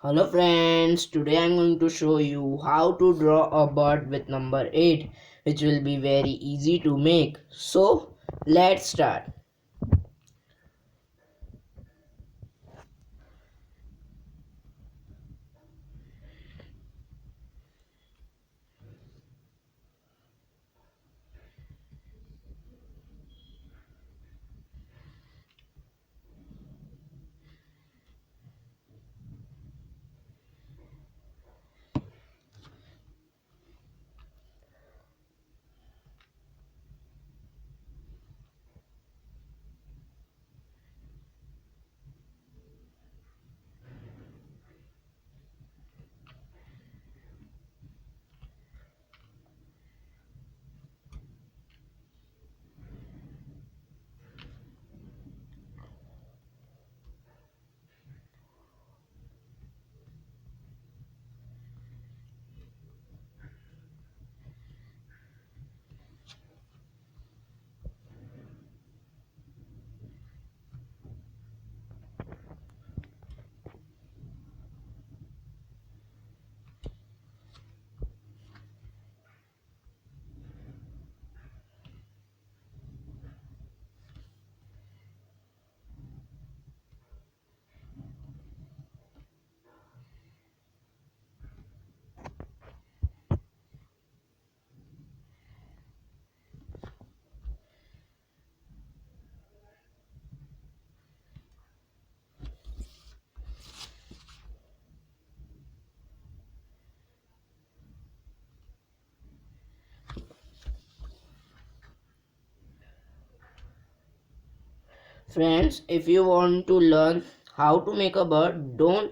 Hello friends, today I'm going to show you how to draw a bird with number 8 which will be very easy to make. So let's start. Friends, if you want to learn how to make a bird, don't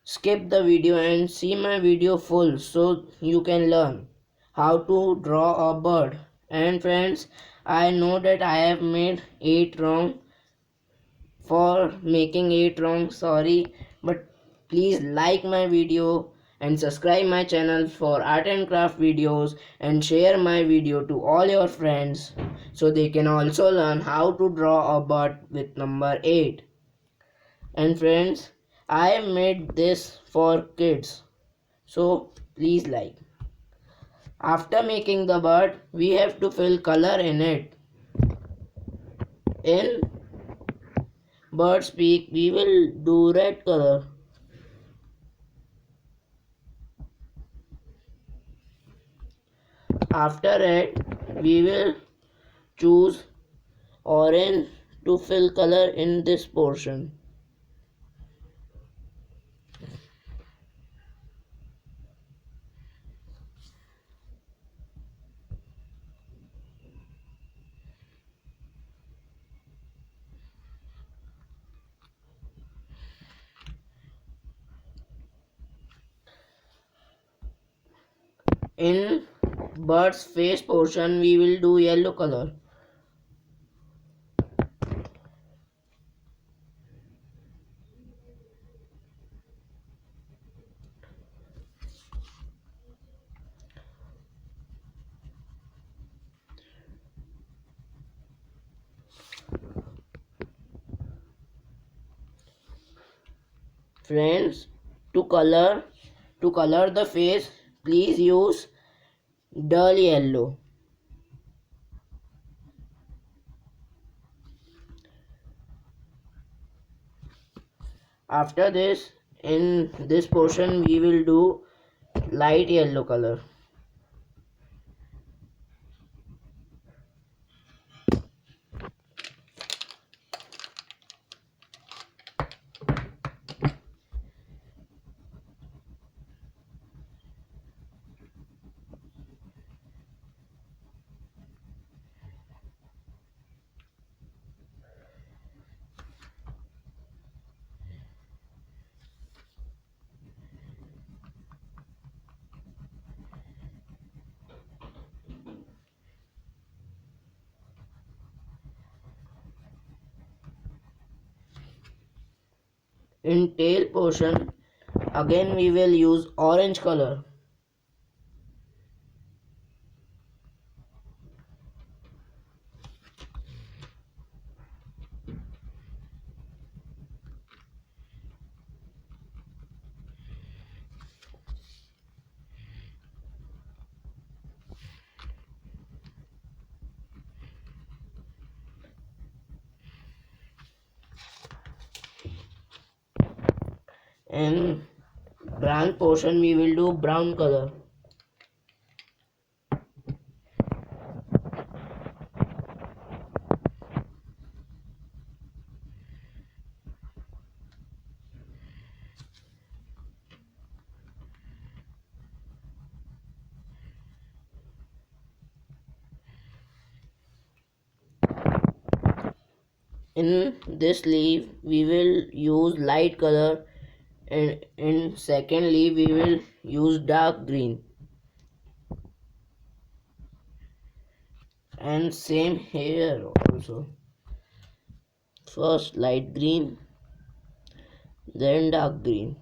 skip the video and see my video full so you can learn how to draw a bird. And friends, I know that I have made 8 wrong for making it wrong, sorry, but please like my video and subscribe my channel for art and craft videos and share my video to all your friends so they can also learn how to draw a bird with number 8. And friends, I have made this for kids, so please like. After making the bird, we have to fill color in it. In bird's beak, we will do red color. After it, we will choose orange to fill color in this portion. In bird's face portion, we will do yellow color. Friends, to color the face, please use dull yellow. After this, in this portion, we will do light yellow color. In tail portion, again we will use orange color. and branch portion we will do brown color. In this leaf we will use light color, and in second leaf we will use dark green, and same here also. First light green, then dark green.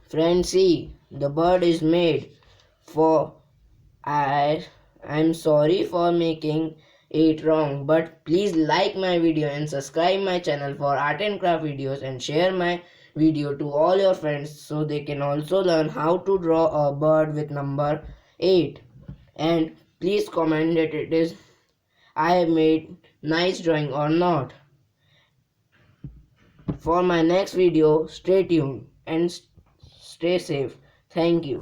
Friends, see, the bird is made. For I'm sorry for making it wrong, but please like my video and subscribe my channel for art and craft videos, and share my video to all your friends so they can also learn how to draw a bird with number 8. And please comment that it is I have made nice drawing or not. For my next video, stay tuned and stay safe. Thank you.